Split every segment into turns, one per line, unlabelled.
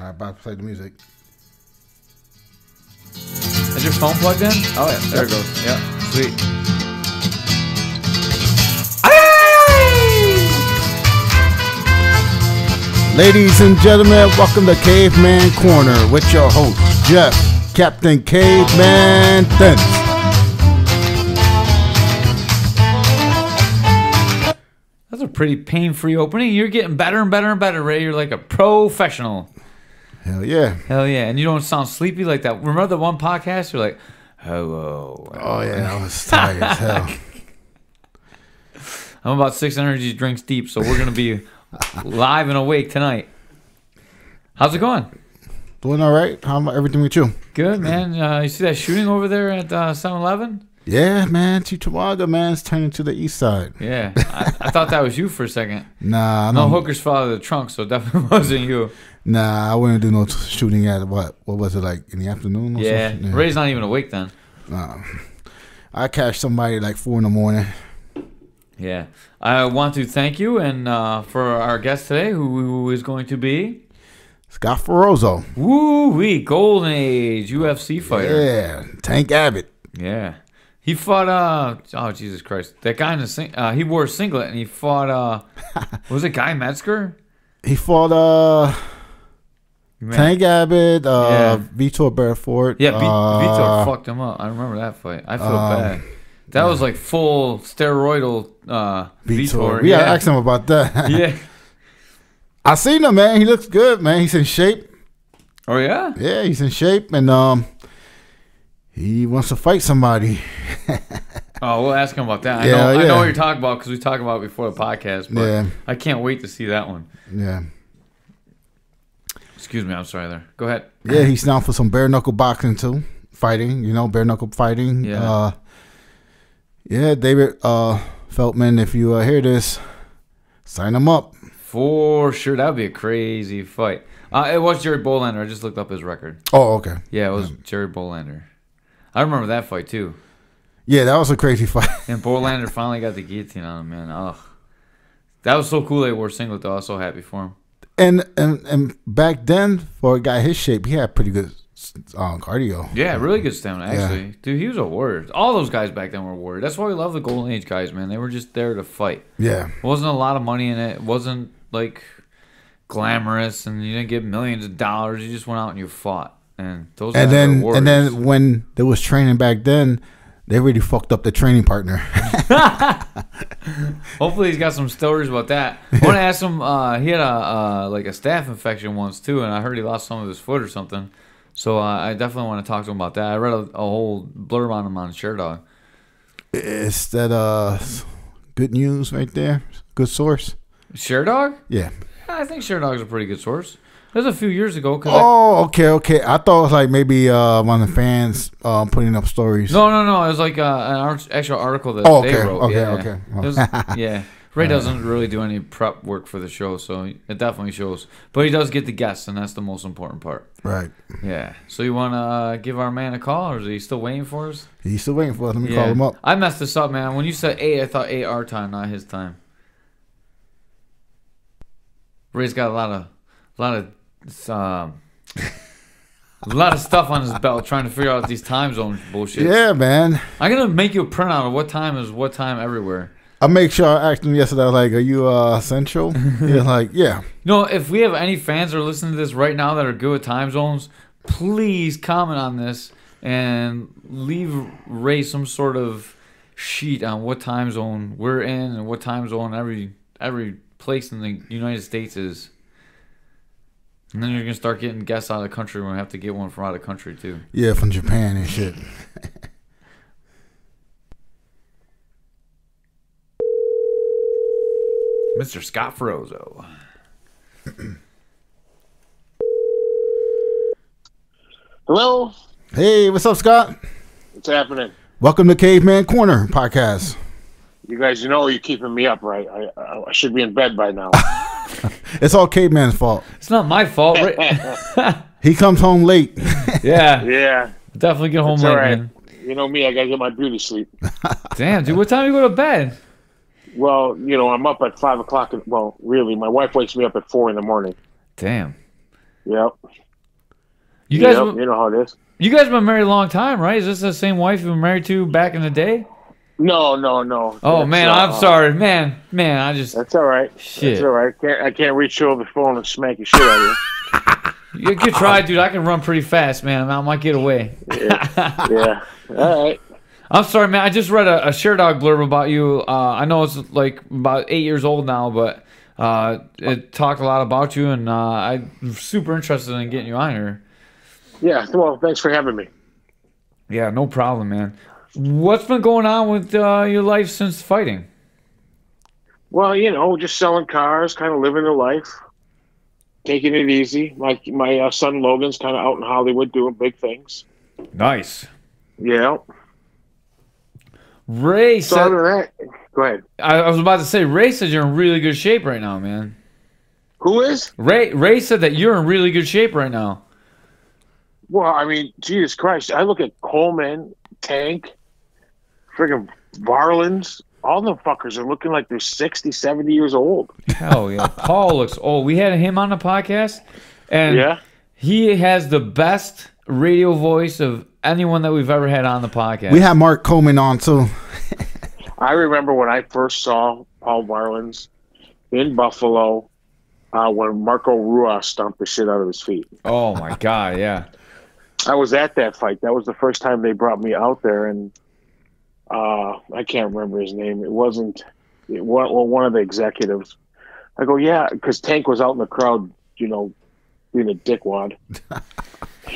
All right, about to play the music.
Is your phone plugged in? Oh, yeah. There it goes. Yeah. Sweet.
Ladies and gentlemen, welcome to Caveman Corner with your host, Jeff, Captain Caveman Thence.
That's a pretty pain-free opening. You're getting better and better and better, Ray. You're like a professional.
Hell yeah.
Hell yeah. And you don't sound sleepy like that. Remember the one podcast? You're like, hello.
Oh, yeah, I was tired as hell.
I'm about 6 energy drinks deep, so we're going to be live and awake tonight. How's it going?
Doing all right. How about everything with you?
Good, man. You see that shooting over there at 7-Eleven?
Yeah, man. Cheektowaga, man, it's turning to the east side.
Yeah. I thought that was you for a second.
Nah.
No hookers fell out of the trunk, so it definitely wasn't you.
Nah, I wouldn't do no shooting at what was it, like in the afternoon or
yeah.
something?
Ray's not even awake then.
I catch somebody like 4 in the morning.
Yeah. I want to thank you and for our guest today, who is going to be
Scott Ferrozzo.
Woo-wee, Golden Age UFC fighter.
Yeah, Tank Abbott.
Yeah. He fought, oh, Jesus Christ. That guy in the he wore a singlet and he fought, was it Guy Metzger?
He fought, Tank Abbott, Vitor Belfort.
Yeah, Vitor fucked him up. I remember that fight. I feel bad. That was like full steroidal Vitor.
We gotta ask him about that.
Yeah.
I seen him, man. He looks good, man. He's in shape.
Oh, yeah?
Yeah, he's in shape, and he wants to fight somebody.
Oh, we'll ask him about that.
Yeah,
I know what you're talking about because we talked about it before the podcast, but
yeah.
I can't wait to see that one.
Yeah.
Excuse me, I'm sorry there. Go ahead.
Yeah, he's down for some bare knuckle boxing too. Fighting, bare knuckle fighting.
Yeah.
David Feldman, if you hear this, sign him up.
For sure. That would be a crazy fight. It was Jerry Bolander. I just looked up his record.
Oh, okay.
Yeah, it was Jerry Bolander. I remember that fight too.
Yeah, that was a crazy fight.
And Bolander finally got the guillotine on him, man. Ugh. That was so cool they wore singlet though. I was so happy for him.
And back then, for a guy his shape, he had pretty good cardio.
Yeah, really good stamina, actually. Yeah. Dude, he was a warrior. All those guys back then were warriors. That's why we love the Golden Age guys, man. They were just there to fight.
Yeah.
It wasn't a lot of money in it. It wasn't, like, glamorous, and you didn't get millions of dollars. You just went out and you fought. And those guys were warriors.
And then when there was training back then, they really fucked up the training partner.
Hopefully he's got some stories about that. I want to ask him, he had a staph infection once, too, and I heard he lost some of his foot or something. So I definitely want to talk to him about that. I read a whole blurb on him on ShareDog.
Is that good news right there? Good source?
ShareDog?
Yeah.
I think ShareDog's a pretty good source. It was a few years ago.
Okay. I thought it was like maybe one of the fans putting up stories.
No. It was like an actual article that they wrote.
Okay.
Yeah. Ray doesn't really do any prep work for the show, so it definitely shows. But he does get the guests, and that's the most important part.
Right.
Yeah. So you want to give our man a call, or is he still waiting for us?
He's still waiting for us. Let me call him up.
I messed this up, man. When you said 8, I thought 8 our time, not his time. Ray's got a lot of stuff on his belt trying to figure out these time zone bullshit.
Yeah, man.
I'm going to make you a printout of what time is what time everywhere.
I make sure I asked him yesterday, like, are you Central? He's like, yeah.
If we have any fans that are listening to this right now that are good with time zones, please comment on this and leave Ray some sort of sheet on what time zone we're in and what time zone every place in the United States is. And then you're going to start getting guests out of the country. We're going to have to get one from out of the country, too.
Yeah, from Japan and shit.
Mr. Scott Ferrozzo.
Hello?
Hey, what's up, Scott?
What's happening?
Welcome to Caveman Corner podcast.
You guys, you're keeping me up, right? I should be in bed by now.
It's all Caveman's fault.
It's not my fault.
He comes home late.
Yeah.
Definitely get home late,
right.
man.
You know me, I got to get my beauty sleep.
Damn, dude, what time do you go to bed?
Well, I'm up at 5 o'clock. Well, really, my wife wakes me up at 4 in the morning.
Damn.
Yep.
You guys,
Yep, you know how it is.
you guys been married a long time, right? Is this the same wife you were married to back in the day?
No.
Oh
That's,
man, I'm sorry, man. I just
That's all right.
shit.
That's all right. I can't reach over the phone and smack your shit out of you.
You could try, dude. I can run pretty fast, man. I might get away.
Yeah. All right.
I'm sorry, man. I just read a Share Dog blurb about you. I know it's like about 8 years old now, but it talked a lot about you, and I'm super interested in getting you on here.
Yeah. Well, thanks for having me.
Yeah, no problem, man. What's been going on with your life since fighting?
Well, just selling cars, kind of living the life, taking it easy. My son Logan's kind of out in Hollywood doing big things.
Nice.
Yeah.
Ray
So
said,
other than that, go ahead.
I was about to say, Ray said you're in really good shape right now, man.
Who is?
Ray said that you're in really good shape right now.
Well, I mean, Jesus Christ. I look at Coleman, Tank, friggin' Varlands. All them fuckers are looking like they're 60, 70 years old.
Hell yeah. Paul looks old. We had him on the podcast, and
Yeah?
he has the best radio voice of anyone that we've ever had on the podcast.
We had Mark Coleman on too.
I remember when I first saw Paul Varlands in Buffalo when Marco Ruas stomped the shit out of his feet.
Oh, my God, yeah.
I was at that fight. That was the first time they brought me out there, and I can't remember his name. It wasn't one of the executives. I go, yeah, because Tank was out in the crowd, being a dickwad.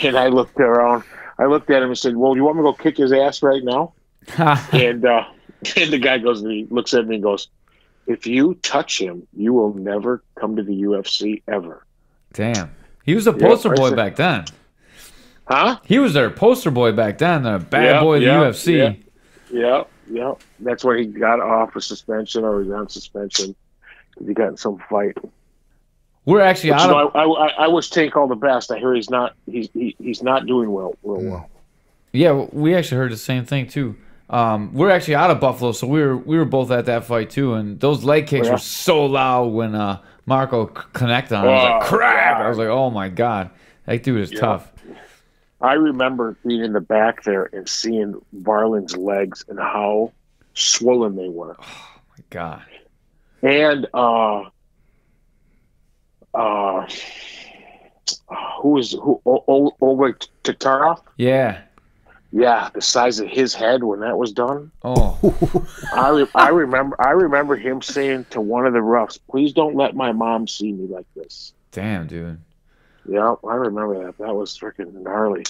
And I looked around. I looked at him and said, well, you want me to go kick his ass right now? and the guy goes, and he looks at me and goes, if you touch him, you will never come to the UFC ever.
Damn. He was a poster boy back then.
Huh?
He was their poster boy back then, the bad boy of the UFC.
Yeah. That's when he got off of suspension or was on suspension because he got in some fight.
We're actually out of...
I wish Tank all the best. I hear he's not doing real well.
Yeah, we actually heard the same thing too. We're actually out of Buffalo, so we were both at that fight too, and those leg kicks were so loud when Marco connected on it. I was like, crack! I was like, oh my God, that dude is tough.
I remember being in the back there and seeing Varlin's legs and how swollen they were.
Oh my God.
And Oleg Tatarov?
Yeah.
Yeah, the size of his head when that was done.
Oh.
I remember him saying to one of the roughs, "Please don't let my mom see me like this."
Damn, dude.
Yeah, I remember that. That was freaking gnarly.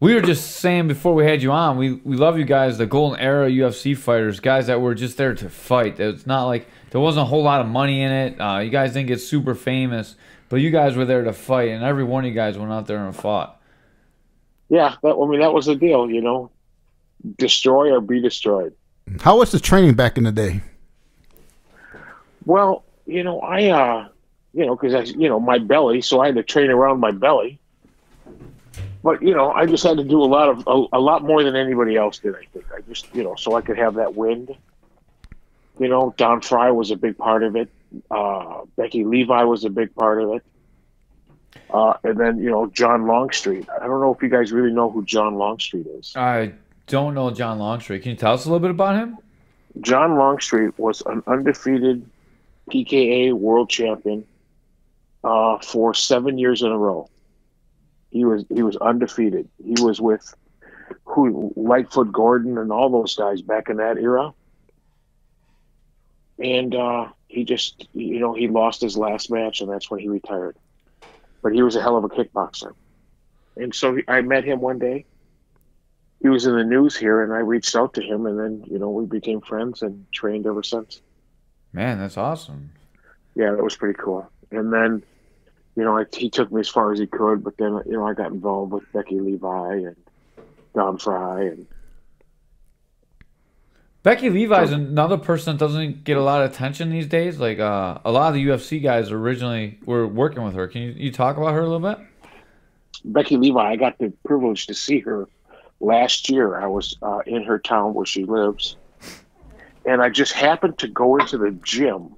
We were just saying before we had you on, we love you guys, the golden era UFC fighters, guys that were just there to fight. It's not like there wasn't a whole lot of money in it. You guys didn't get super famous, but you guys were there to fight, and every one of you guys went out there and fought.
Yeah, that was the deal, destroy or be destroyed.
How was the training back in the day?
Well, I because my belly, so I had to train around my belly. But I just had to do a lot more than anybody else did. I think I just so I could have that wind. Don Fry was a big part of it. Becky Levi was a big part of it. And then John Longstreet. I don't know if you guys really know who John Longstreet is.
I don't know John Longstreet. Can you tell us a little bit about him?
John Longstreet was an undefeated PKA world champion for 7 years in a row. He was undefeated. He was with Lightfoot Gordon and all those guys back in that era. And he just he lost his last match, and that's when he retired. But he was a hell of a kickboxer. And so I met him one day. He was in the news here, and I reached out to him, and then we became friends and trained ever since.
Man, that's awesome.
Yeah, that was pretty cool. And then he took me as far as he could, but then I got involved with Becky Levi and Don Fry. And
Becky Levi is another person that doesn't get a lot of attention these days. Like a lot of the UFC guys originally were working with her. Can you talk about her a little bit?
Becky Levi, I got the privilege to see her last year. I was in her town where she lives, and I just happened to go into the gym.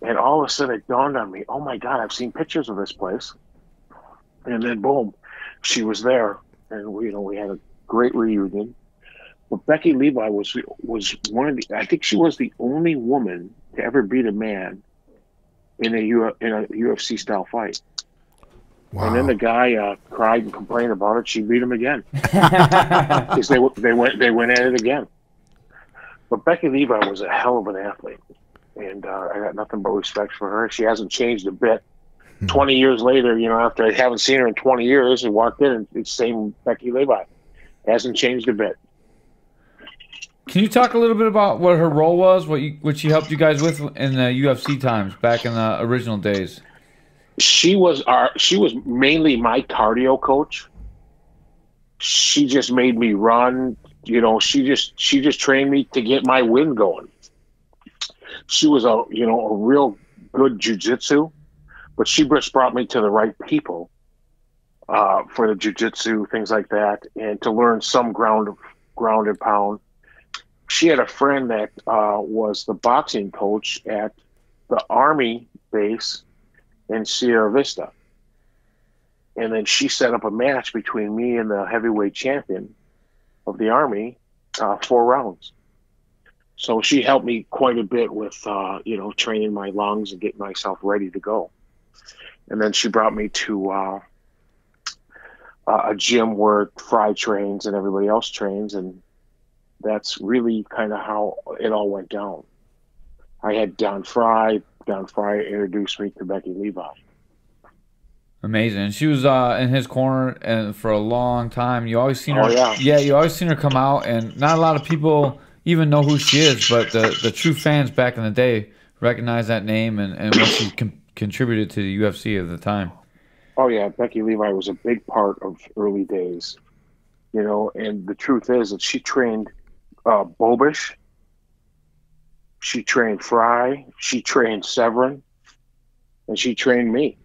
And all of a sudden it dawned on me, oh my God, I've seen pictures of this place. And then boom, she was there, and we had a great reunion. But Becky Levi was one of the. I think she was the only woman to ever beat a man in a UFC style fight.
Wow.
And then the guy cried and complained about it. She beat him again because they went at it again. But Becky Levi was a hell of an athlete, and I got nothing but respect for her. She hasn't changed a bit. 20 years later, after I haven't seen her in 20 years, I walked in and it's the same Becky Levi. Hasn't changed a bit.
Can you talk a little bit about what her role was, what she helped you guys with in the UFC times back in the original days?
She was mainly my cardio coach. She just made me run. She just trained me to get my wind going. She was a real good jiu-jitsu, but she just brought me to the right people for the jiu-jitsu, things like that, and to learn some ground and pound. She had a friend that was the boxing coach at the Army base in Sierra Vista. And then she set up a match between me and the heavyweight champion of the Army, 4 rounds. So she helped me quite a bit with, training my lungs and getting myself ready to go. And then she brought me to a gym where Fry trains and everybody else trains, and that's really kind of how it all went down. I had Don Fry. Don Fry introduced me to Becky Levi.
Amazing. She was in his corner and for a long time. You always seen her.
Oh, yeah.
Yeah, you always seen her come out, and not a lot of people even know who she is, but the true fans back in the day recognize that name and what she contributed to the UFC at the time.
Oh, yeah. Becky Levi was a big part of early days, and the truth is that she trained Bobish, she trained Fry, she trained Severin, and she trained me.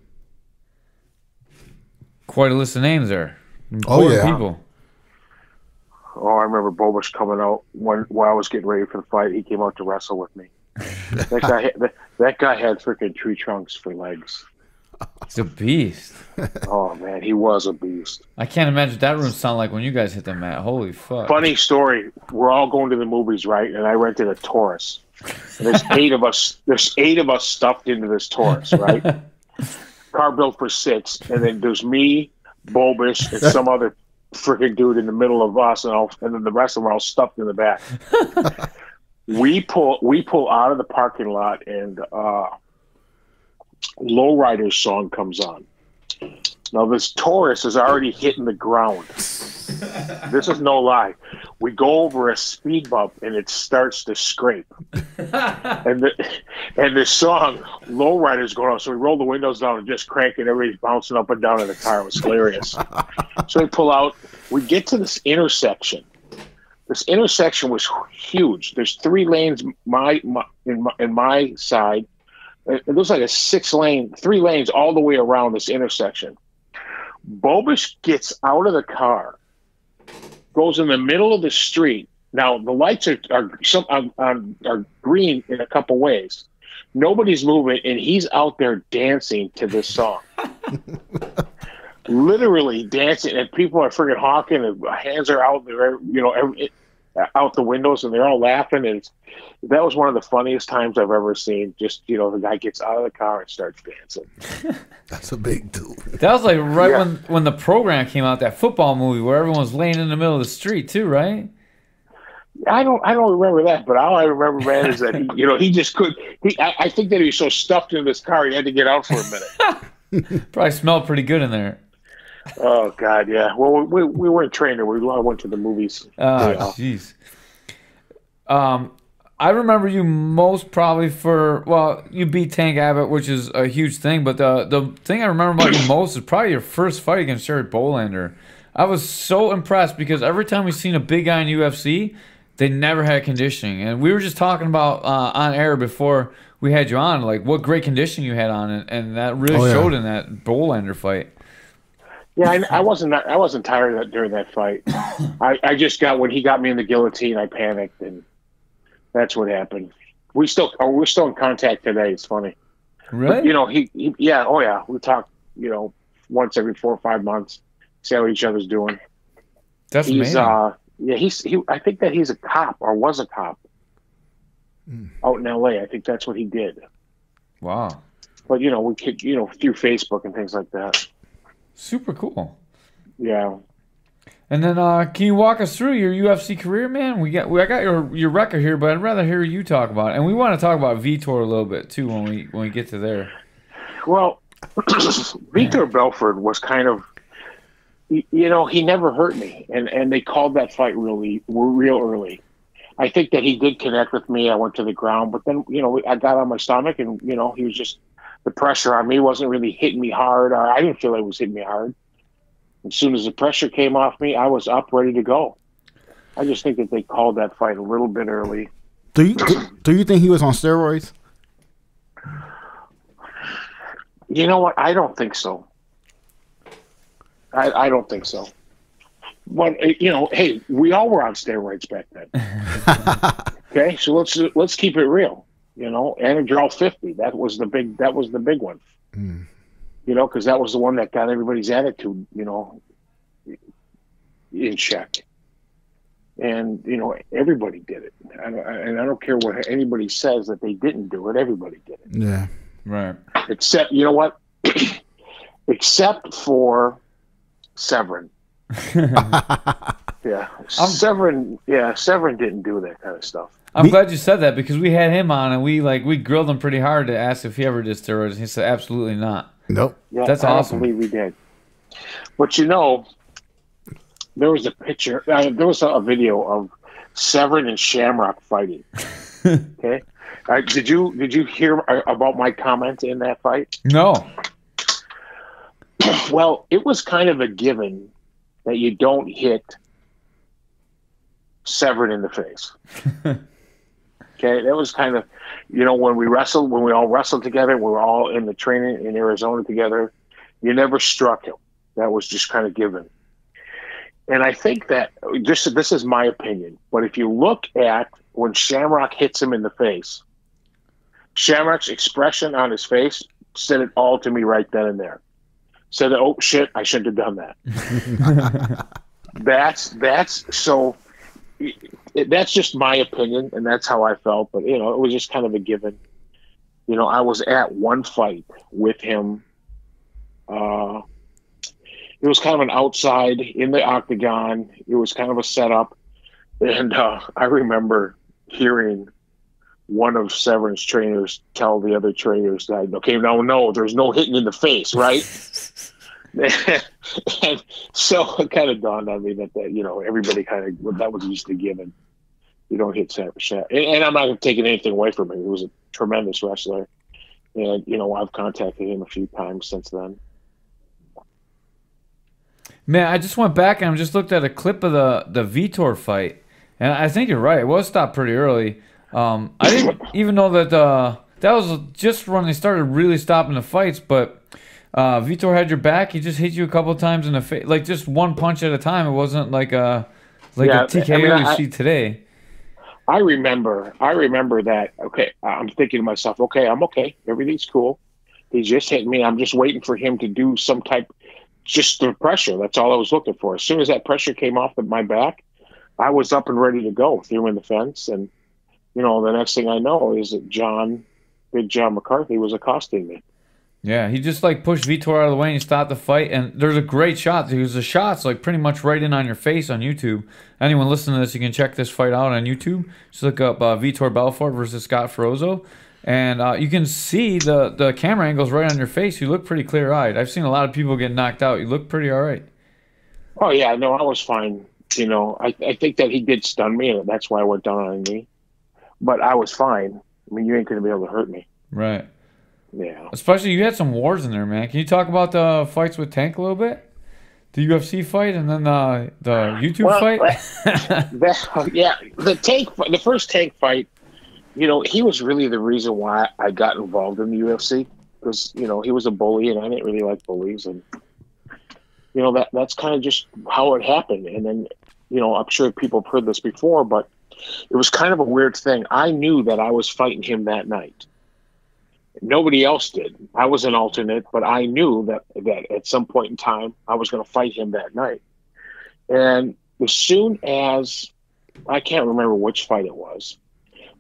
Quite a list of names there.
Oh, yeah.
People.
Oh, I remember Bobish coming out while I was getting ready for the fight. He came out to wrestle with me. That guy had freaking tree trunks for legs.
He's a beast.
Oh, man, he was a beast.
I can't imagine what that room sounded like when you guys hit the mat. Holy fuck.
Funny story. We're all going to the movies, right? And I rented a Taurus. And there's 8 of us. There's 8 of us stuffed into this Taurus, right? Car built for 6. And then there's me, Bobish, and some other freaking dude in the middle of us, and then the rest of them are all stuffed in the back. We pull out of the parking lot, and Lowrider's song comes on. Now this Taurus is already hitting the ground. This is no lie. We go over a speed bump and it starts to scrape. and this song, Lowrider's going on. So we roll the windows down and just crank it. Everybody's bouncing up and down in the car. It was hilarious. So we pull out. We get to this intersection. This intersection was huge. There's 3 lanes in my side. It looks like a 3 lanes all the way around this intersection. Bobish gets out of the car, goes in the middle of the street. Now the lights are green in a couple ways. Nobody's moving, and he's out there dancing to this song. Literally dancing, and people are freaking hawking, and hands are out there, out the windows, and they're all laughing. And that was one of the funniest times I've ever seen. Just, the guy gets out of the car and starts dancing.
That's a big dude.
That was like when the program came out, that football movie where everyone's laying in the middle of the street too, right?
I don't remember that, but all I remember, man, is that he just couldn't. I think that he was so stuffed in this car he had to get out for a minute.
Probably smelled pretty good in there.
Oh God, yeah. Well, we weren't trained. We went to the movies.
Oh, jeez. I remember you most probably you beat Tank Abbott, which is a huge thing. But the thing I remember about you most is probably your first fight against Jerry Bolander. I was so impressed because every time we've seen a big guy in UFC, they never had conditioning. And we were just talking about on air before we had you on, like what great conditioning you had on, and that really showed in that Bolander fight.
Yeah, I wasn't tired during that fight. I just when he got me in the guillotine, I panicked, and that's what happened. We're still in contact today. It's funny.
Really?
But, we talk, once every 4 or 5 months, see how each other's doing.
That's
He's
amazing.
yeah, I think that he's a cop or was a cop out in LA. I think that's what he did.
Wow.
But we could, through Facebook and things like that.
Super cool.
Yeah.
And then, can you walk us through your UFC career, man? I got your record here, but I'd rather hear you talk about it. And we want to talk about Vitor a little bit too when we get to there.
Well, Vitor Belfort was kind of, he never hurt me, and they called that fight real early. I think that he did connect with me. I went to the ground, but then I got on my stomach, and he was just, the pressure on me wasn't really hitting me hard, or I didn't feel like it was hitting me hard. As soon as the pressure came off me, I was up, ready to go. I just think that they called that fight a little bit early.
Do you think he was on steroids?
You know what? I don't think so. I don't think so. But hey, we all were on steroids back then. Okay, so let's keep it real. Anadrol 50. That was the big one.
Mm.
Because that was the one that got everybody's attitude, in check. And everybody did it. And I don't care what anybody says that they didn't do it. Everybody did it.
Yeah.
Right.
Except, you know what? Except for Severin. Yeah. Severin didn't do that kind of stuff.
I'm glad you said that because we had him on and we grilled him pretty hard to ask if he ever did steroids. And he said absolutely not.
Nope.
Yeah,
that's awesome.
I don't believe he did. But there was a picture. There was a video of Severin and Shamrock fighting. Okay. Did you hear about my comment in that fight?
No.
Well, it was kind of a given that you don't hit Severin in the face. Okay, that was kind of, when we all wrestled together, we were all in the training in Arizona together, you never struck him. That was just kind of given. And I think that, this is my opinion, but if you look at when Shamrock hits him in the face, Shamrock's expression on his face said it all to me right then and there. Said, oh shit, I shouldn't have done that. That's just my opinion, and that's how I felt. But it was just kind of a given. I was at one fight with him. It was kind of an outside in the octagon. It was kind of a setup, and I remember hearing one of Severin's trainers tell the other trainers that, okay, no, there's no hitting in the face, right? And so it kind of dawned on me that everybody that was just a given. You don't hit Severin. And I'm not taking anything away from him. He was a tremendous wrestler. And, I've contacted him a few times since then.
Man, I just went back and I just looked at a clip of the Vitor fight. And I think you're right. It was stopped pretty early. I didn't even know that that was just when they started really stopping the fights. But Vitor had your back. He just hit you a couple of times in the face, like just one punch at a time. It wasn't like a TKO you see today.
I remember that. Okay, I'm thinking to myself, okay, I'm okay. Everything's cool. He's just hitting me. I'm just waiting for him to do some type, just the pressure. That's all I was looking for. As soon as that pressure came off of my back, I was up and ready to go. Threw in the fence, and the next thing I know is that Big John McCarthy was accosting me.
Yeah, he just pushed Vitor out of the way and he stopped the fight. And there's a great shot. There's a shot's pretty much right in on your face on YouTube. Anyone listening to this, you can check this fight out on YouTube. Just look up Vitor Belfort versus Scott Ferrozzo. And you can see the camera angles right on your face. You look pretty clear-eyed. I've seen a lot of people get knocked out. You look pretty all right.
Oh, yeah. No, I was fine. I think that he did stun me, and that's why I went down on a knee. But I was fine. I mean, you ain't going to be able to hurt me.
Right.
Yeah.
Especially you had some wars in there, man. Can you talk about the fights with Tank a little bit? The UFC fight and then the YouTube fight?
The first Tank fight, he was really the reason why I got involved in the UFC. Because, he was a bully, and I didn't really like bullies. And, that's kind of just how it happened. And then, I'm sure people have heard this before, but it was kind of a weird thing. I knew that I was fighting him that night. nobody else did. I was an alternate, but I knew that at some point in time I was going to fight him that night. And as soon as, I can't remember which fight it was,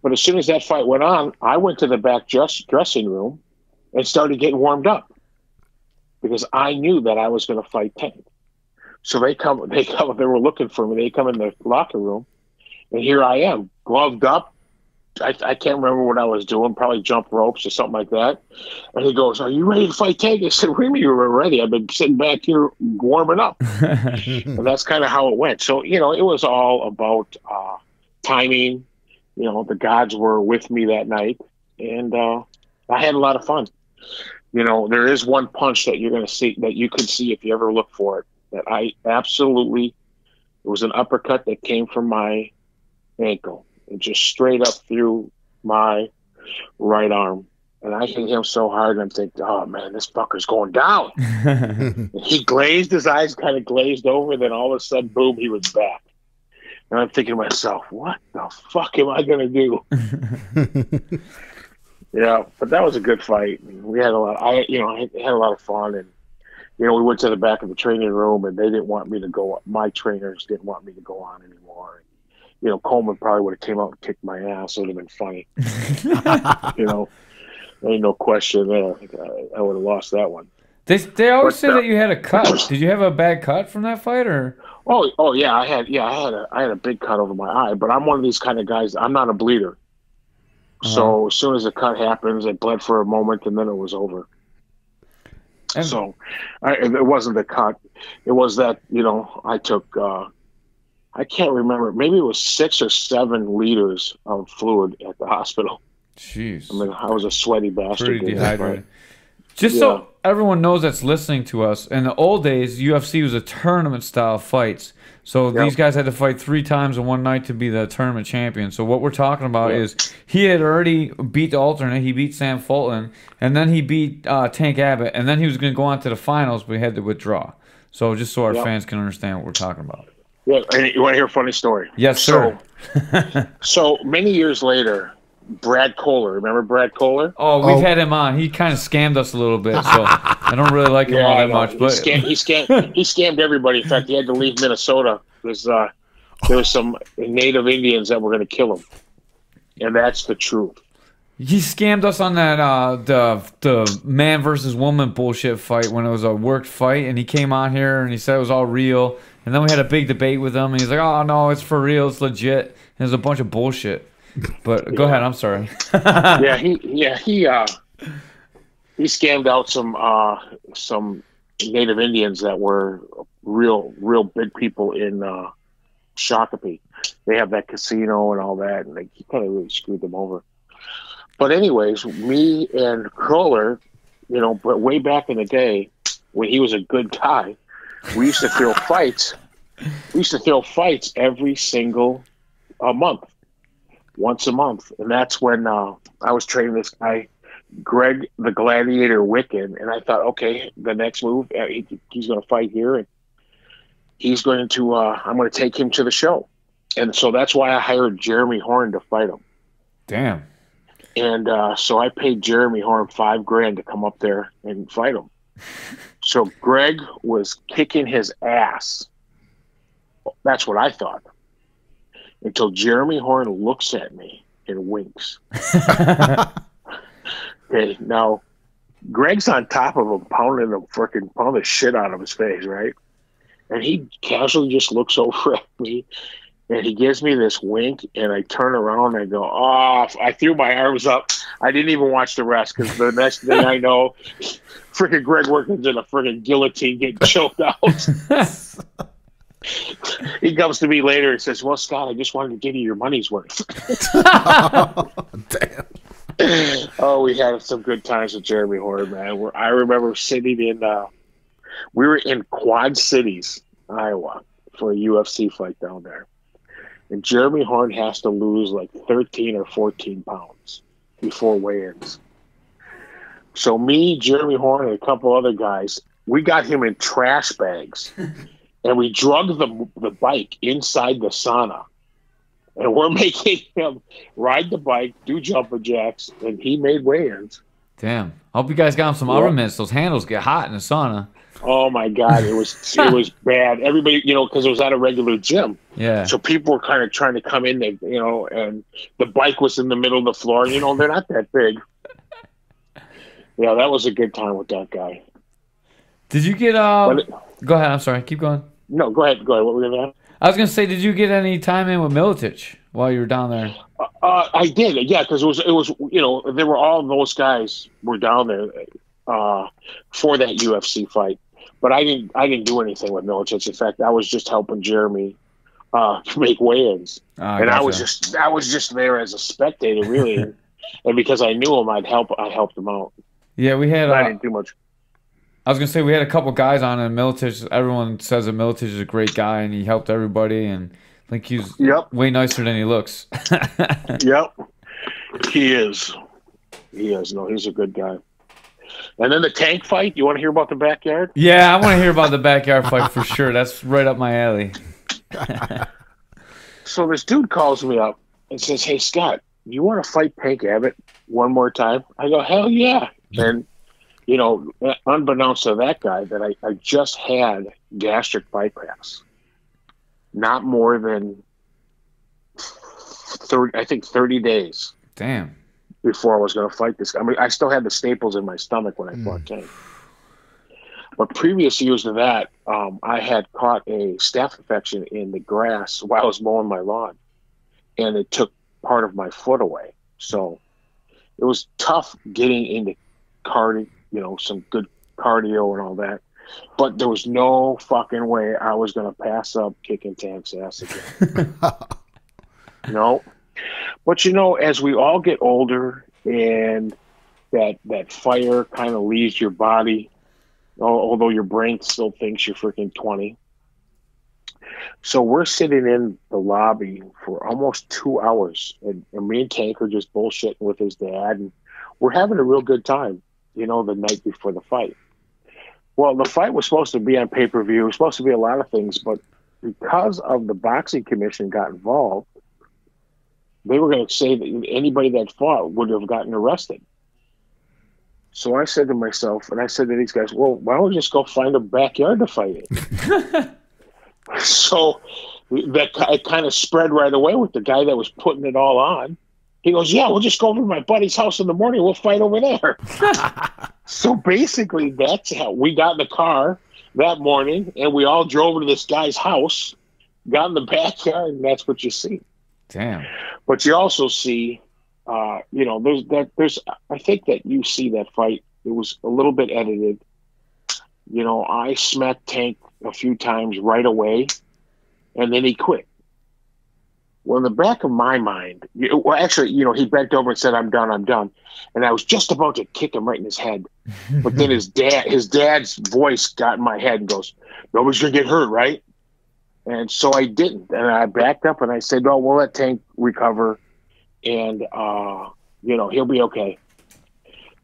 but as soon as that fight went on, I went to the back dressing room and started getting warmed up because I knew that I was going to fight Tank. So they were looking for me. They come in the locker room, and here I am, gloved up. I can't remember what I was doing, probably jump ropes or something like that. And he goes, "Are you ready to fight Tank?" I said, "What do you mean you were ready? I've been sitting back here warming up." And that's kind of how it went. So, it was all about timing. The gods were with me that night, and I had a lot of fun. There is one punch that you're going to see, that you could see if you ever look for it, that it was an uppercut that came from my ankle. And just straight up through my right arm. And I hit him so hard, and I'm thinking, oh, man, this fucker's going down. He glazed, his eyes kind of glazed over, then all of a sudden, boom, he was back. And I'm thinking to myself, what the fuck am I going to do? Yeah, but that was a good fight. We had a lot. I had a lot of fun, and we went to the back of the training room, and they didn't want me to go. My trainers didn't want me to go on anymore. Coleman probably would have came out and kicked my ass. It would have been funny. There ain't no question there. I would have lost that one.
They always say that you had a cut. Did you have a bad cut from that fight, or? Oh
yeah, I had a big cut over my eye. But I'm one of these kind of guys. I'm not a bleeder. So as soon as the cut happens, it bled for a moment, and then it was over. And so it wasn't the cut. It was that I took. I can't remember. Maybe it was 6 or 7 liters of fluid at the hospital.
Jeez.
I mean, I was a sweaty bastard.
Pretty dehydrated. Just so everyone knows that's listening to us, in the old days, UFC was a tournament-style fights. So these guys had to fight 3 times in one night to be the tournament champion. So what we're talking about is he had already beat the alternate. He beat Sam Fulton, and then he beat Tank Abbott, and then he was going to go on to the finals, but he had to withdraw. So just so our fans can understand what we're talking about.
Yeah, and you want to hear a funny story?
Yes, sir.
So many years later, Brad Kohler. Remember Brad Kohler?
Oh, we've had him on. He kind of scammed us a little bit, so I don't really like him all that much. But
he scammed everybody. In fact, he had to leave Minnesota because there was some Native Indians that were going to kill him, and that's the truth.
He scammed us on that the man versus woman bullshit fight when it was a worked fight, and he came on here and he said it was all real. And then we had a big debate with him, and he's like, "Oh no, it's for real, it's legit." And it was a bunch of bullshit. But go ahead, I'm sorry.
He scammed out some Native Indians that were real big people in Shakopee. They have that casino and all that, and he kind of really screwed them over. But anyways, me and Kohler, but way back in the day when he was a good guy, we used to throw fights. We used to throw fights every single month, once a month. And that's when I was training this guy, Greg the Gladiator Wiccan. And I thought, okay, the next move, he's going to fight here. And he's going to, I'm going to take him to the show. And so that's why I hired Jeremy Horn to fight him.
Damn.
And so I paid Jeremy Horn $5,000 to come up there and fight him. So Greg was kicking his ass. That's what I thought. Until Jeremy Horn looks at me and winks. Okay, now Greg's on top of him, pounding the shit out of his face, right? And he casually just looks over at me, and he gives me this wink, and I turn around and I go, "Oh!" I threw my arms up. I didn't even watch the rest because the next thing I know, freaking Greg Workman's in a freaking guillotine getting choked out. He comes to me later and says, "Well, Scott, I just wanted to give you your money's worth."
Damn.
Oh, we had some good times with Jeremy Horn, man. I remember sitting in, we were in Quad Cities, Iowa, for a UFC fight down there. And Jeremy Horn has to lose like 13 or 14 pounds before weigh-ins. So me, Jeremy Horn, and a couple other guys, we got him in trash bags. And we drug the bike inside the sauna. And we're making him ride the bike, do jumping jacks, and he made weigh-ins.
Damn. I hope you guys got some oven mitts. Those handles get hot in the sauna.
Oh my God, it was bad. Everybody, because it was at a regular gym.
Yeah.
So people were kind of trying to come in, and the bike was in the middle of the floor. They're not that big. Yeah, that was a good time with that guy.
Did you get go ahead, I'm sorry, keep going.
No, go ahead. What were you gonna ask?
I was gonna say, did you get any time in with Militich while you were down there?
I did, yeah, because it was there were all those guys were down there for that UFC fight, but I didn't do anything with Militich. In fact, I was just helping Jeremy make weigh-ins, and gotcha. I was just there as a spectator, really, and because I knew him, I helped him out.
Yeah, we had.
I didn't do much.
I was gonna say we had a couple guys on, and Militich. Everyone says that Militich is a great guy, and he helped everybody, and I think he's way nicer than he looks.
Yep, he is. He is. No, he's a good guy. And then the Tank fight. You want to hear about the backyard?
Yeah, I want to hear about the backyard fight for sure. That's right up my alley.
So this dude calls me up and says, "Hey Scott, you want to fight Tank Abbott one more time?" I go, "Hell yeah!" And unbeknownst to that guy, that I just had gastric bypass. Not more than 30 days.
Damn.
Before I was going to fight this guy. I mean, I still had the staples in my stomach when I fought Tank. But previous years to that, I had caught a staph infection in the grass while I was mowing my lawn, and it took part of my foot away. So it was tough getting into cardio, some good cardio and all that. But there was no fucking way I was going to pass up kicking Tank's ass again. No. But as we all get older and that fire kind of leaves your body, although your brain still thinks you're freaking 20. So we're sitting in the lobby for almost 2 hours, and me and Tank are just bullshitting with his dad, and we're having a real good time, the night before the fight. Well, the fight was supposed to be on pay-per-view. It was supposed to be a lot of things, but because of the boxing commission got involved, they were going to say that anybody that fought would have gotten arrested. So I said to myself, and I said to these guys, well, why don't we just go find a backyard to fight in? So that kind of spread right away with the guy that was putting it all on. He goes, yeah, we'll just go over to my buddy's house in the morning. We'll fight over there. So basically, that's how we got in the car that morning, and we all drove to this guy's house, got in the backyard, and that's what you see.
Damn.
But you also see, there's. I think that you see that fight. It was a little bit edited. I smacked Tank a few times right away, and then he quit. Well, in the back of my mind, he bent over and said, "I'm done, I'm done," and I was just about to kick him right in his head, but then his dad's voice got in my head and goes, "Nobody's gonna get hurt, right?" And so I didn't, and I backed up and I said, "No, we'll let Tank recover, and he'll be okay."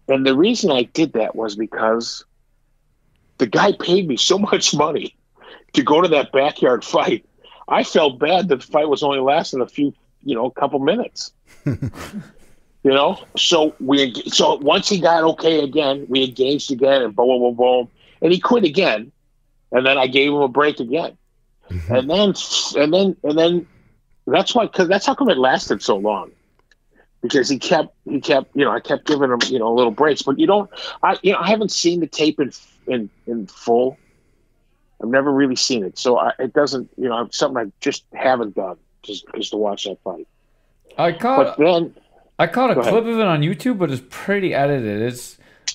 And the reason I did that was because the guy paid me so much money to go to that backyard fight. I felt bad that the fight was only lasting a couple minutes. So once he got okay again, we engaged again, and boom, boom, boom, and he quit again, and then I gave him a break again, and then that's why, because that's how come it lasted so long, because he kept I kept giving him little breaks, but I haven't seen the tape in full. I've never really seen it, so it doesn't. It's something I just haven't done just to watch that fight.
I caught a clip of it on YouTube, but it's pretty edited.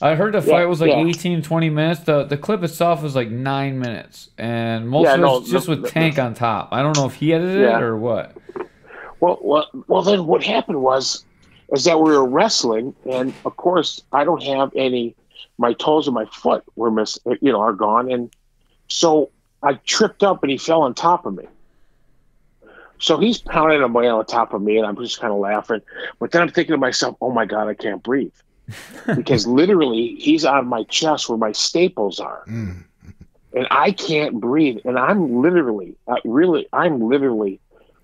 I heard the fight was 18, 20 minutes. The clip itself was like 9 minutes, and most of it's just with Tank on top. I don't know if he edited it or what.
Well, then what happened is that we were wrestling, and of course I don't have any. My toes and my foot were are gone, and so I tripped up and he fell on top of me. So he's pounding away on top of me, and I'm just kind of laughing. But then I'm thinking to myself, oh my God, I can't breathe. Because literally he's on my chest where my staples are. And I can't breathe. And I'm literally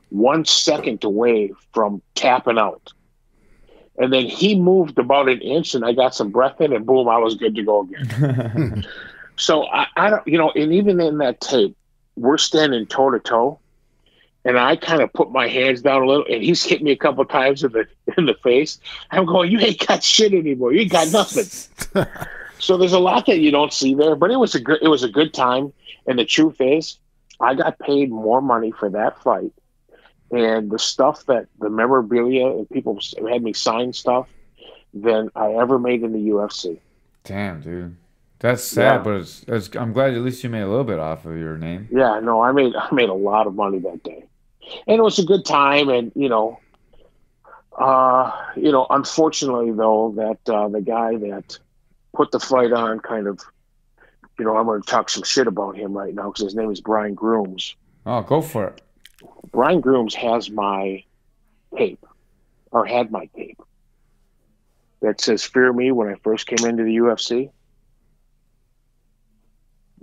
1 second away from tapping out. And then he moved about an inch, and I got some breath in, and boom, I was good to go again. So I don't, and even in that tape, we're standing toe to toe, and I kind of put my hands down a little, and he's hit me a couple of times in the face. I'm going, you ain't got shit anymore. You ain't got nothing. So there's a lot that you don't see there, but it was a good time. And the truth is, I got paid more money for that fight, and the stuff that the memorabilia and people had me sign stuff than I ever made in the UFC.
Damn, dude. That's sad, but I'm glad at least you made a little bit off of your name.
Yeah, no, I made a lot of money that day, and it was a good time. And unfortunately though, that the guy that put the fight on kind of, I'm going to talk some shit about him right now because his name is Brian Grooms.
Oh, go for it.
Brian Grooms has my tape, or had my tape, that says "Fear Me" when I first came into the UFC.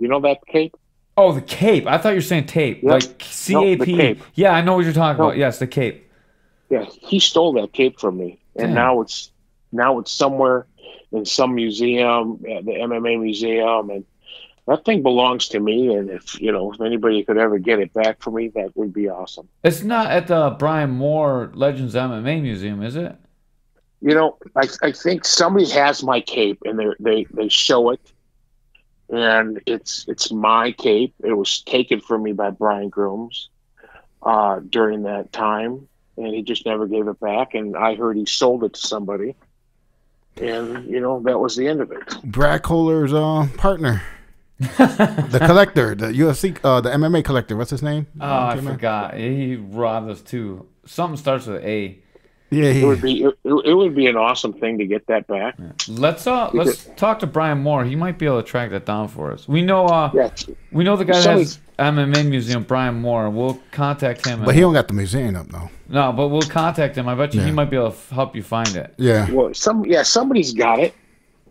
You know that cape?
Oh, the cape. I thought you were saying tape.
Yep.
Like CAP.
No, the cape.
Yeah, I know what you're talking about. Yes, the cape.
Yeah, he stole that cape from me. And now it's somewhere in some museum, the MMA museum, and that thing belongs to me. And if anybody could ever get it back for me, that would be awesome.
It's not at the Brian Moore Legends MMA Museum, is it?
I think somebody has my cape, and they show it. And it's my cape. It was taken from me by Brian Grooms during that time, and he just never gave it back. And I heard he sold it to somebody, and that was the end of it.
Brad Kohler's partner, the collector, the UFC, the MMA collector. What's his name?
Oh, I forgot. He robbed us too. Something starts with A.
Yeah, it would be an awesome thing to get that back.
Yeah. Let's talk to Brian Moore. He might be able to track that down for us. We know the guy that has MMA Museum, Brian Moore. We'll contact him.
But he don't got the museum up though.
No, but we'll contact him. I bet you he might be able to help you find it.
Yeah.
Well, somebody's got it.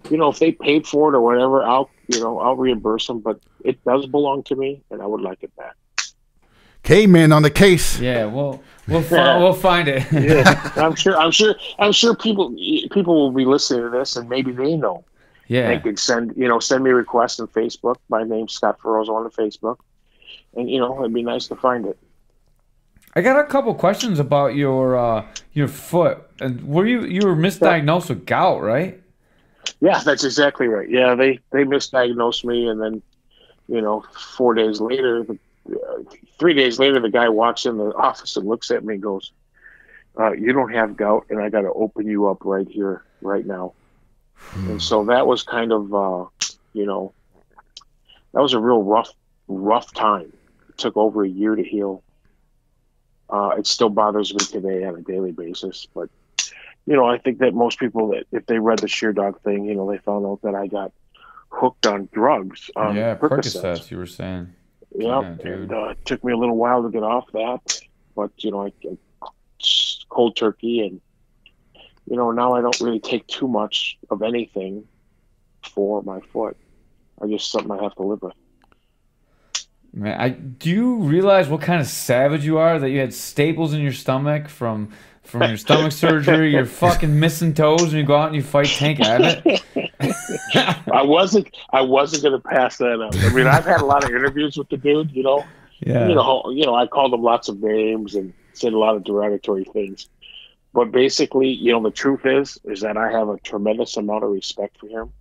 If they paid for it or whatever, I'll reimburse them. But it does belong to me, and I would like it back.
Caveman on the case.
Yeah, we'll find it.
Yeah, I'm sure people will be listening to this, and maybe they know.
Yeah,
they could send me a request on Facebook. My name's Scott Ferrozzo on the Facebook, and it'd be nice to find it.
I got a couple questions about your foot. And were you were misdiagnosed with gout, right?
Yeah, that's exactly right. Yeah, they misdiagnosed me, and then 4 days later. 3 days later, the guy walks in the office and looks at me and goes, you don't have gout, and I got to open you up right here, right now. And so that was kind of, that was a real rough time. It took over a year to heal. It still bothers me today on a daily basis. But, I think that most people, that if they read the Sheer Dog thing, they found out that I got hooked on drugs.
Percocets, you were saying.
Yeah, and it took me a little while to get off that, but I cold turkey, and now I don't really take too much of anything for my foot. I just something I have to live with.
Man, do you realize what kind of savage you are? That you had staples in your stomach from your stomach surgery. You're fucking missing toes, and you go out and you fight Tank Abbott.
I wasn't gonna pass that up. I mean, I've had a lot of interviews with the dude.
Yeah.
I called him lots of names and said a lot of derogatory things. But basically, the truth is that I have a tremendous amount of respect for him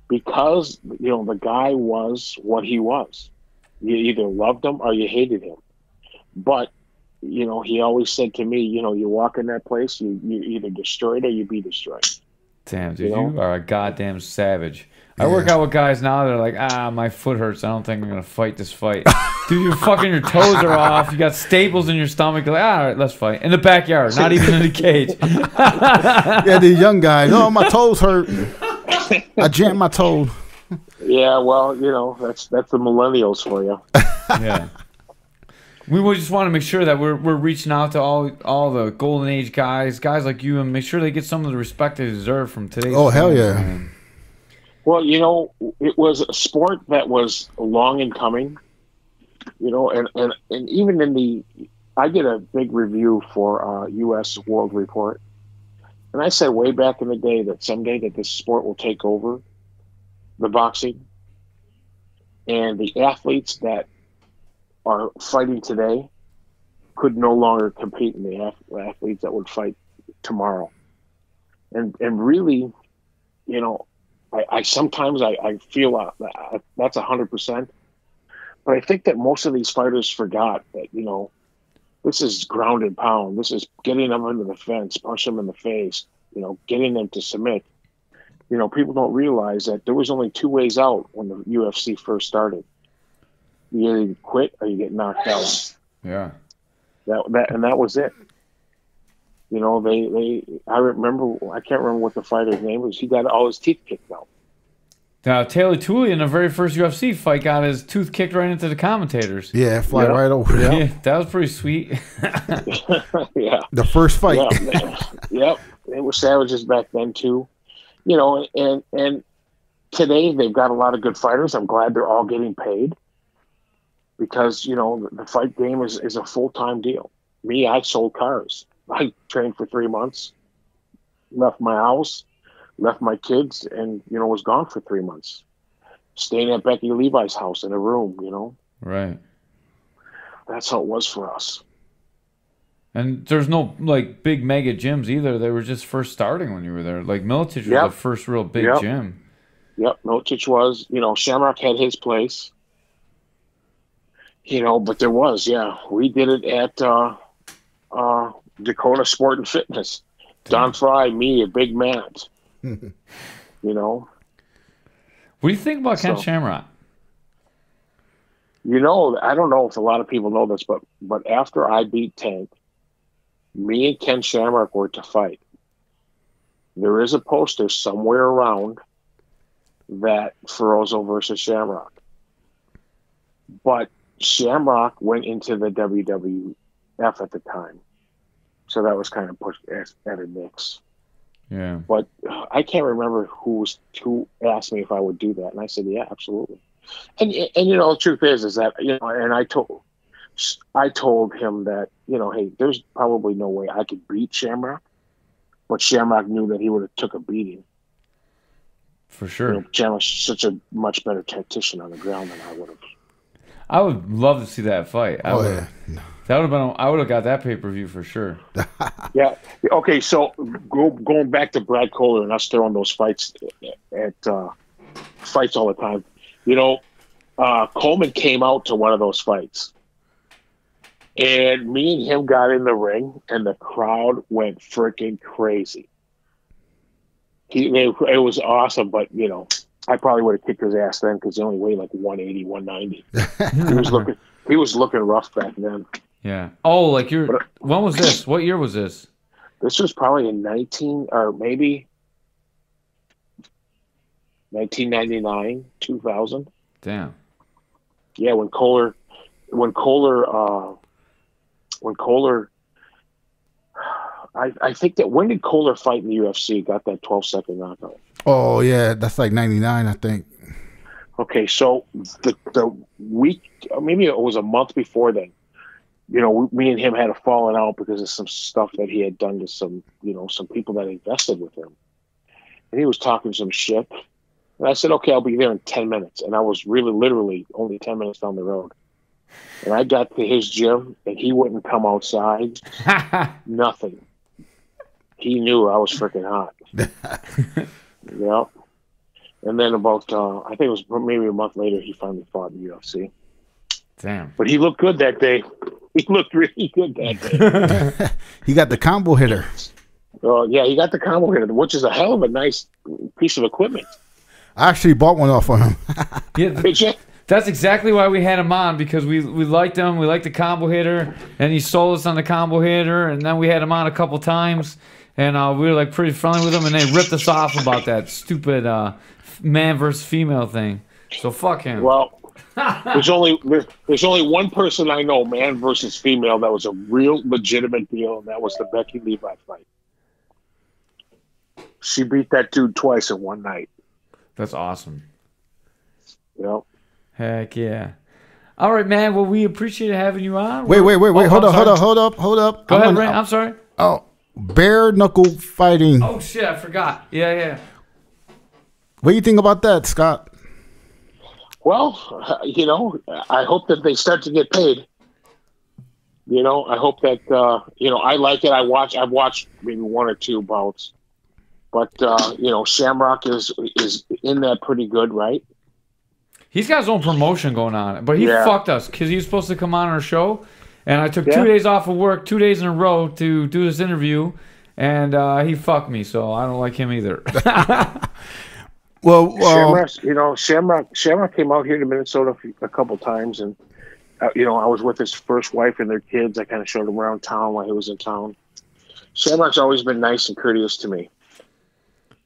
because the guy was what he was. You either loved him or you hated him. But he always said to me, you walk in that place, you either destroy it or you be destroyed.
Damn, dude, you are a goddamn savage. I work out with guys now. They're like, my foot hurts. I don't think I'm gonna fight this fight. Dude, your toes are off. You got staples in your stomach. You're like, all right, let's fight in the backyard, not even in the cage.
Yeah, these young guys. Oh, my toes hurt. I jammed my toe.
Yeah, well, that's the millennials for you.
Yeah. We just want to make sure that we're reaching out to all the golden age guys like you, and make sure they get some of the respect they deserve from today's.
Oh, hell yeah!
Man.
Well, it was a sport that was long in coming. And even I did a big review for U.S. World Report, And I said way back in the day that someday that this sport will take over the boxing, and the athletes that are fighting today could no longer compete in the athletes that would fight tomorrow. And really, you know, I sometimes I feel that's 100%. But I think that most of these fighters forgot that, you know, this is ground and pound. This is getting them into the fence, punch them in the face, you know, getting them to submit. You know, people don't realize that there was only two ways out when the UFC first started. You either quit or you get knocked out.
Yeah.
That was it. You know, I can't remember what the fighter's name was. He got all his teeth kicked out.
Taylor Tooley in the very first UFC fight got his tooth kicked right into the commentators.
Yeah, fly right over.
Yeah, that was pretty sweet.
Yeah.
The first fight.
Yeah, yep. It was savages back then too. You know, and today they've got a lot of good fighters. I'm glad they're all getting paid because, you know, the fight game is a full-time deal. Me, I sold cars. I trained for 3 months, left my house, left my kids, and, you know, was gone for 3 months. Staying at Becky Levi's house in a room, you know.
Right.
That's how it was for us.
And there's no, like, big mega gyms either. They were just first starting when you were there. Like, Militich was the first real big gym.
Yep, Militich was. You know, Shamrock had his place. You know, but there was, we did it at Dakota Sport and Fitness. Don Fry, me, a Big Matt. You know.
What do you think about Ken Shamrock?
You know, I don't know if a lot of people know this, but after I beat Tank, me and Ken Shamrock were to fight. There is a poster somewhere around that Ferrozzo versus Shamrock. But Shamrock went into the WWF at the time. So that was kind of pushed at a mix.
Yeah.
But I can't remember who asked me if I would do that. And I said, yeah, absolutely. And you know, the truth is that, you know, and I told him that, you know, hey, there's probably no way I could beat Shamrock. But Shamrock knew that he would have took a beating.
For sure.
You know, Shamrock's such a much better tactician on the ground than I would have.
I would love to see that fight.
Yeah.
That would have been. I would have got that pay-per-view for sure.
Yeah. Okay. So going back to Brad Kohler and us throwing those fights at fights all the time. You know, Coleman came out to one of those fights, and me and him got in the ring, and the crowd went freaking crazy. It was awesome, but you know, I probably would have kicked his ass then because he only weighed like 180, 190. He was looking rough back then.
Yeah. Oh, like when was this? What year was this?
This was probably in 1999, 2000.
Damn.
Yeah, when Kohler, I think that when did Kohler fight in the UFC? Got that 12-second knockout.
Oh yeah, that's like 99, I think.
Okay, so the week, maybe it was a month before then. You know, me and him had a falling out because of some stuff that he had done to some people that invested with him, and he was talking some shit. And I said, okay, I'll be there in 10 minutes. And I was really literally only 10 minutes down the road. And I got to his gym, and he wouldn't come outside. Nothing. He knew I was freaking hot. Yeah. And then about, I think it was maybe a month later, he finally fought in the UFC.
Damn.
But he looked good that day. He looked really good that day.
He got the combo hitter.
Yeah, he got the combo hitter, which is a hell of a nice piece of equipment.
I actually bought one off of him.
Yeah, that's exactly why we had him on, because we liked him. We liked the combo hitter, and he sold us on the combo hitter, and then we had him on a couple times, and we were like pretty friendly with him, and they ripped us off about that stupid man versus female thing. So fuck him.
Well, there's only one person I know, man versus female, that was a real legitimate deal, and that was the Becky Levi fight. She beat that dude twice in one night.
That's awesome.
Yep.
Heck yeah. All right, man. Well, we appreciate having you on.
Wait. Hold up.
Go ahead, Ray. I'm sorry.
Oh, bare knuckle fighting.
Oh shit, I forgot. Yeah.
What do you think about that, Scott?
Well, I hope that they start to get paid. I hope that I like it. I've watched maybe one or two bouts, but Shamrock is in that pretty good, right?
He's got his own promotion going on, but he fucked us because he was supposed to come on our show, and I took 2 days off of work, 2 days in a row to do this interview, and he fucked me, so I don't like him either.
Well,
Shamrock came out here to Minnesota a couple times, and I was with his first wife and their kids. I kind of showed him around town while he was in town. Shamrock's always been nice and courteous to me.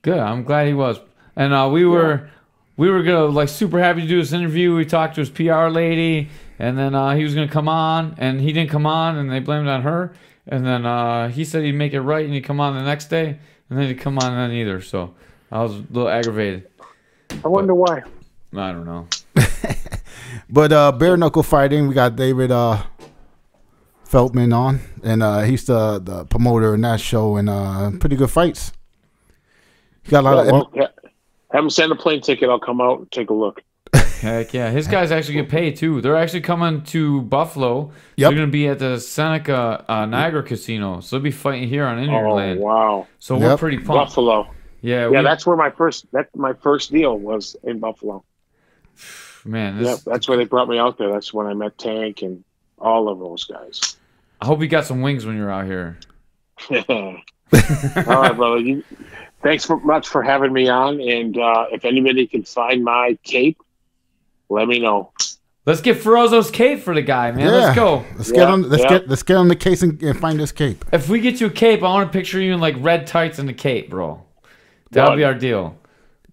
Good, I'm glad he was, and we were gonna super happy to do this interview. We talked to his PR lady, and then he was gonna come on, and he didn't come on, and they blamed it on her. And then he said he'd make it right, and he'd come on the next day, and then he'd come on then either. So I was a little aggravated.
I wonder why.
I don't know.
But bare knuckle fighting, we got David Feldman on, and he's the promoter in that show, and pretty good fights. He got a lot of.
Have him send a plane ticket. I'll come out and take a look.
Heck yeah. His guys actually get paid, too. They're actually coming to Buffalo.
Yep.
They're going to be at the Seneca Niagara Casino. So they'll be fighting here on Indian land.
Oh, wow.
So we're pretty pumped.
Buffalo.
Yeah,
that's where my first deal was, in Buffalo.
Man,
that's where they brought me out there. That's when I met Tank and all of those guys.
I hope you got some wings when you're out here.
All right, brother. Thanks much for having me on. And if anybody can find my cape, let me know.
Let's get Ferrozzo's cape for the guy, man.
Yeah.
Let's go.
Let's get on the case and find this cape.
If we get you a cape, I want to picture you in like red tights and a cape, bro. That'll be our deal.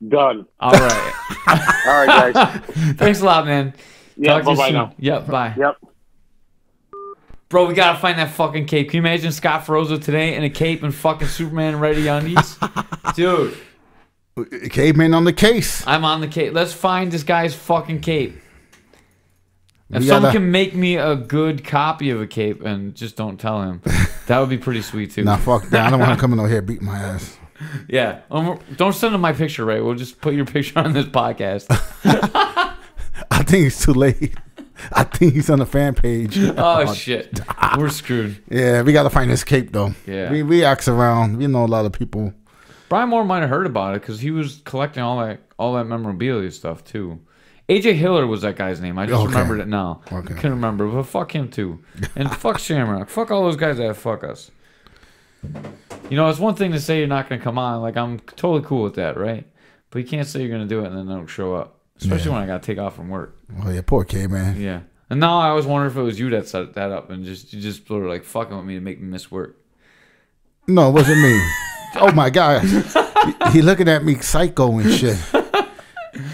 Done.
All right.
All right, guys.
Thanks a lot, man.
Yeah, bye now.
Yep, bye.
Yep.
Bro, we gotta find that fucking cape. Can you imagine Scott Ferrozzo today in a cape and fucking Superman ready undies? Dude.
Caveman on the case.
I'm on the cape. Let's find this guy's fucking cape. If someone can make me a good copy of a cape and just don't tell him, that would be pretty sweet too.
Nah, fuck that. I don't want him coming over here beating my ass.
Yeah. Don't send him my picture, right? We'll just put your picture on this podcast.
I think it's too late. I think he's on the fan page.
Oh, shit. We're screwed.
Yeah, we got to find this cape, though.
Yeah.
We ask around. We know a lot of people.
Brian Moore might have heard about it because he was collecting all that memorabilia stuff, too. AJ Hiller was that guy's name. I just remembered it now.
Okay.
I couldn't remember, but fuck him, too. And fuck Shamrock. Fuck all those guys that fuck us. It's one thing to say you're not going to come on. Like, I'm totally cool with that, right? But you can't say you're going to do it and then don't show up. Especially when I got to take off from work.
Oh, yeah, poor Caveman.
Yeah. And now I always wonder if it was you that set that up and you just were like fucking with me to make me miss work.
No, it wasn't me. Oh, my God. He looking at me psycho and shit.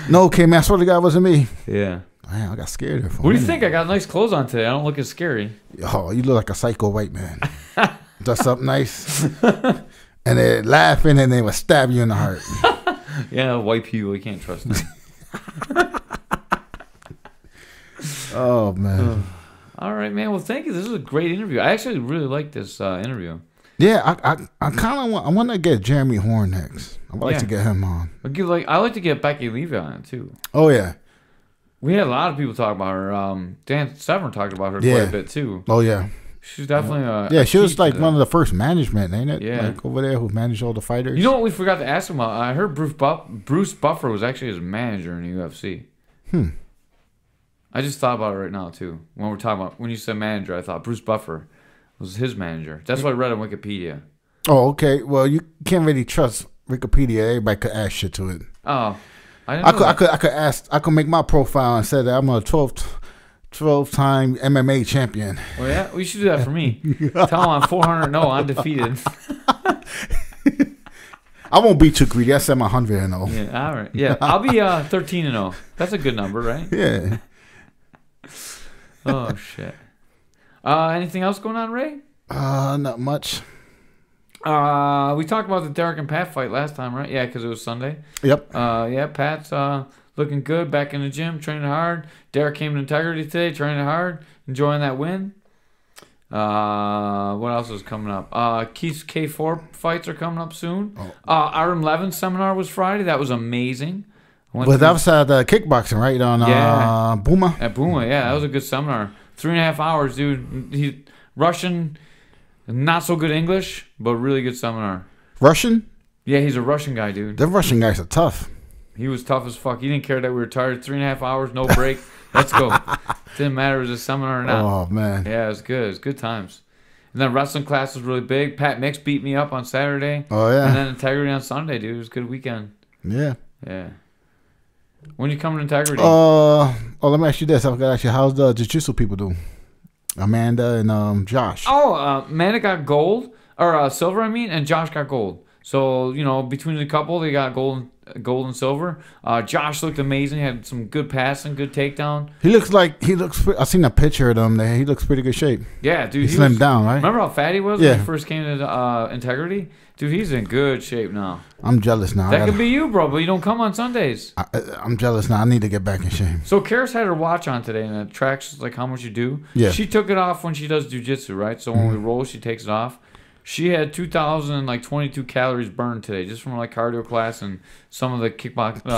No, Caveman, I swear to God, it wasn't me.
Yeah.
Man, I got scared there for
What do you think? I got nice clothes on today. I don't look as scary.
Oh, you look like a psycho white man. Dress up nice. And they're laughing and they will stab you in the heart.
Yeah, white people, you can't trust them.
Oh, man.
All right, man. Well, thank you. This is a great interview. I actually really like this interview.
Yeah, I kind of want to get Jeremy Horn next. I would like to get him on.
I like to get Becky Levy on it, too.
Oh, yeah.
We had a lot of people talk about her. Dan Severn talked about her quite a bit, too.
Oh, yeah.
She's definitely
she was like one of the first management, ain't it?
Yeah.
Like over there who managed all the fighters.
You know what we forgot to ask him about? I heard Bruce Buffer was actually his manager in the UFC. I just thought about it right now, too. When you said manager, I thought Bruce Buffer was his manager. That's what I read on Wikipedia.
Oh, okay. Well, you can't really trust Wikipedia. Everybody could add shit to it.
Oh, I
could make my profile and say that I'm a 12-time MMA champion.
Well, yeah, we should do that for me. Tell them I'm 400-0, undefeated.
I won't be too greedy. I said I'm 100-0.
Yeah, all right. Yeah, I'll be 13-0. That's a good number, right?
Yeah.
Oh shit. Anything else going on, Ray?
Not much.
We talked about the Derek and Pat fight last time, right? Yeah, because it was Sunday.
Yep.
Yeah, Pat's looking good, back in the gym, training hard. Derek came to Integrity today, training hard, enjoying that win. What else is coming up? Keith's K4 fights are coming up soon. RM 11 seminar was Friday. That was amazing.
But that was kickboxing, right? On Buma.
At Buma, yeah, that was a good seminar. 3.5 hours, dude. He Russian, not so good English, but really good seminar.
Russian?
Yeah, he's a Russian guy, dude.
The Russian guys are tough.
He was tough as fuck. He didn't care that we were tired. 3.5 hours, no break. Let's go. Didn't matter if it was a seminar or not.
Oh, man.
Yeah, it was good. It was good times. And then wrestling class was really big. Pat Mix beat me up on Saturday.
Oh, yeah.
And then Integrity on Sunday, dude. It was a good weekend.
Yeah.
Yeah. When you come to Integrity?
Let me ask you this. I forgot to ask you, how's the jiu-jitsu people doing? Amanda and Josh.
Amanda got gold, or silver, I mean, and Josh got gold. So, between the couple, they got gold and silver. Josh looked amazing. He had some good passing, good takedown.
I seen a picture of him there. He looks pretty good shape.
Yeah, dude.
He slimmed down, right?
Remember how fat he was when he first came to Integrity? Dude, he's in good shape now.
I'm jealous now.
That could be you, bro, but you don't come on Sundays.
I'm jealous now. I need to get back in shape.
So Karis had her watch on today, and it tracks like how much you do.
Yeah.
She took it off when she does jiu-jitsu, right? So when we roll, she takes it off. She had 2,022 calories burned today, just from like cardio class and some of the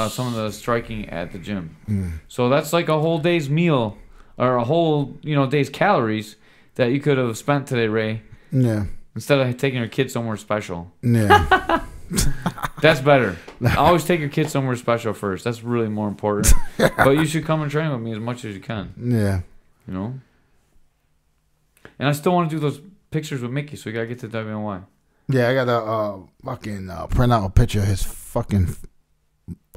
some of the striking at the gym. So that's like a whole day's meal, or a whole day's calories that you could have spent today, Ray.
Yeah.
Instead of taking your kid somewhere special.
Yeah.
That's better. Always take your kid somewhere special first. That's really more important. But you should come and train with me as much as you can.
Yeah.
And I still want to do those pictures with Mickey, so we gotta get to WNY.
Yeah, I gotta fucking print out a picture of his fucking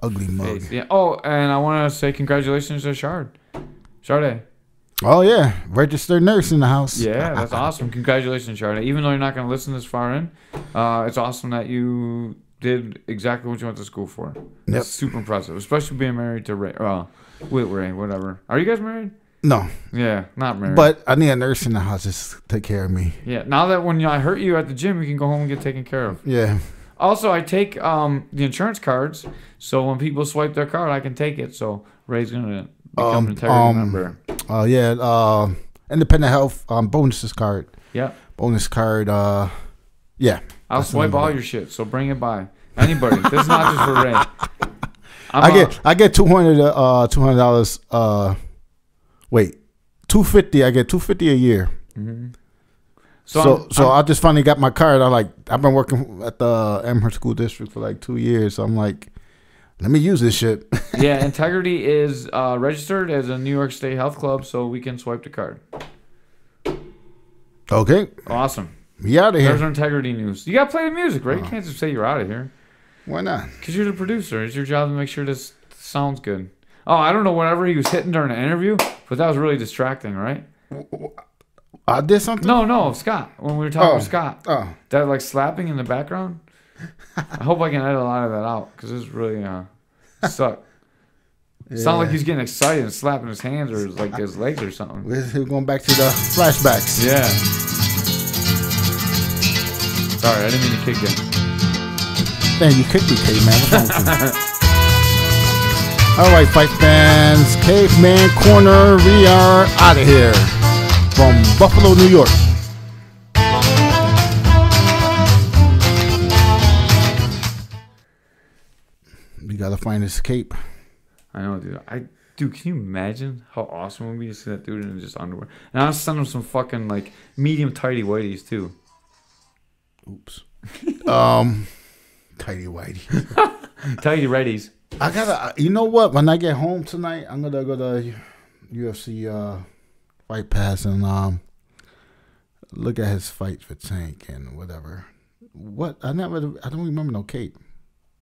ugly mug.
Yeah. Oh, and I want to say congratulations to Sharday.
Oh yeah, registered nurse in the house.
Yeah, that's awesome. Congratulations, Sharday. Even though you're not gonna listen this far in, it's awesome that you did exactly what you went to school for.
Yep.
It's super impressive, especially being married to Ray. With Ray, whatever. Are you guys married?
No.
Yeah, not married.
But I need a nurse in the house to take care of me.
Yeah. Now that when I hurt you at the gym, you can go home and get taken care of.
Yeah.
Also, I take the insurance cards, so when people swipe their card, I can take it. So Ray's gonna become an Integrity member.
Independent health bonuses card.
Yeah.
Bonus card. Yeah.
I'll swipe all your shit. So bring it by. Anybody. This is not just for Ray.
I get $200. Wait, $250. I get $250 a year.
Mm-hmm.
So I just finally got my card. I've been working at the Amherst School District for like 2 years. So I'm like, let me use this shit.
Yeah, Integrity is registered as a New York State Health Club, so we can swipe the card.
Okay.
Awesome.
We out of here.
There's our Integrity news. You got to play the music, right? You can't just say you're out of here.
Why not?
Because you're the producer. It's your job to make sure this sounds good. Oh, I don't know whatever he was hitting during the interview, but that was really distracting, right?
I did something?
No, Scott. When we were talking with Scott.
Oh.
That like slapping in the background. I hope I can edit a lot of that out because it's really sucked. Yeah. Sounds like he's getting excited and slapping his hands or like his legs or something.
We're going back to the flashbacks.
Yeah. Sorry, I didn't mean to kick you.
Man, you kicked me, Caveman. What's wrong with you? All right, fight fans. Caveman Corner. We are out of here from Buffalo, New York. We gotta find this cape.
I know, dude. Dude, can you imagine how awesome it would be to see that dude in just underwear? And I'll send him some fucking like medium tighty whities too.
Oops. Tighty whities.
Tighty reddies.
I gotta. You know what? When I get home tonight, I'm gonna go to UFC Fight Pass and look at his fights with Tank and whatever. What? I don't remember no cape.